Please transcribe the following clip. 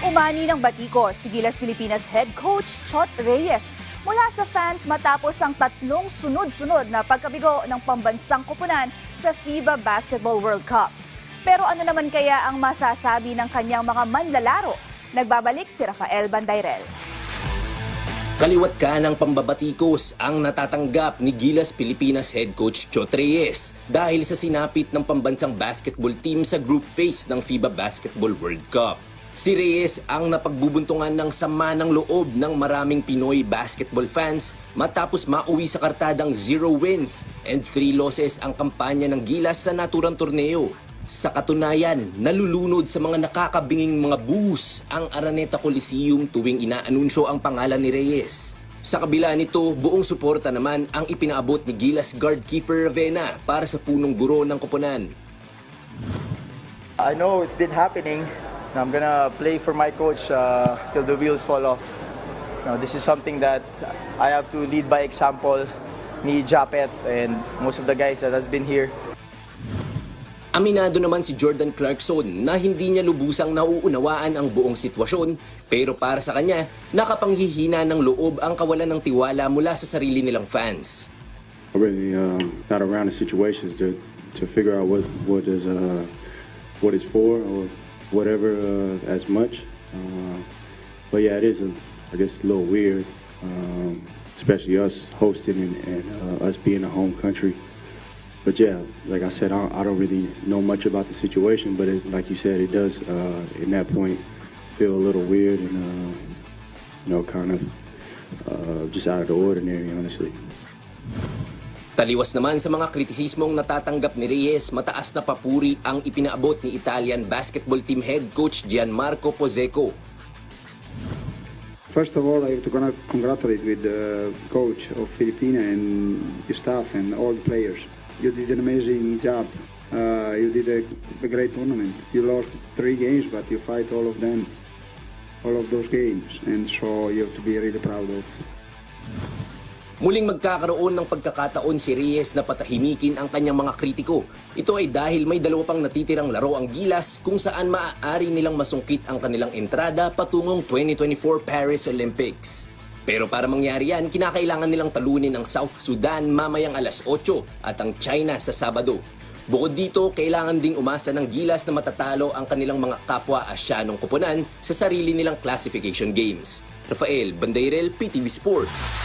Umani ng batikos si Gilas Pilipinas head coach Chot Reyes mula sa fans matapos ang tatlong sunod-sunod na pagkabigo ng pambansang koponan sa FIBA Basketball World Cup. Pero ano naman kaya ang masasabi ng kanyang mga manlalaro? Nagbabalik si Rafael Bandairel. Kaliwat ka ng pambabatikos ang natatanggap ni Gilas Pilipinas head coach Chot Reyes dahil sa sinapit ng pambansang basketball team sa group phase ng FIBA Basketball World Cup. Si Reyes ang napagbubuntungan ng sama ng loob ng maraming Pinoy basketball fans matapos mauwi sa kartadang 0 wins and 3 losses ang kampanya ng Gilas sa naturang torneo. Sa katunayan, nalulunod sa mga nakakabinging mga boos ang Araneta Coliseum tuwing inaanunsyo ang pangalan ni Reyes. Sa kabila nito, buong suporta naman ang ipinaabot ni Gilas guard Kiefer Ravena para sa punong guro ng koponan. I know it's been happening. I'm gonna play for my coach till the wheels fall off. Now, this is something that I have to lead by example. Ni Japet and most of the guys that has been here. Aminado naman si Jordan Clarkson na hindi niya lubusang nauunawaan ang buong sitwasyon, pero para sa kanya, nakapanghihina ng loob ang kawalan ng tiwala mula sa sarili nilang fans. I really not around the situations to figure out what is for or whatever as much. But yeah, it is I guess a little weird, especially us hosting and us being a home country. But yeah, like I said, I don't really know much about the situation, but like you said, it does, in that point, feel a little weird and, kind of just out of the ordinary, honestly. Taliwas naman sa mga kritisismong natatanggap ni Reyes, mataas na papuri ang ipinaabot ni Italian basketball team head coach Gianmarco Pozzeco. First of all, I have to congratulate with the coach of Filipina and the staff and all the players. You did an amazing job. You did a great tournament. You lost 3 games, but you fight all of them, all of those games, and so you have to be really proud of. Muling magkakaroon ng pagkakataon si Reyes na patahimikin ang kanyang mga kritiko. Ito ay dahil may 2 pang natitirang laro ang Gilas kung saan maaari nilang masungkit ang kanilang entrada patungong 2024 Paris Olympics. Pero para mangyari yan, kinakailangan nilang talunin ang South Sudan mamayang alas 8 at ang China sa Sabado. Bukod dito, kailangan ding umasa ng Gilas na matatalo ang kanilang mga kapwa Asyanong koponan sa sarili nilang classification games. Rafael Bandairel, PTV Sports.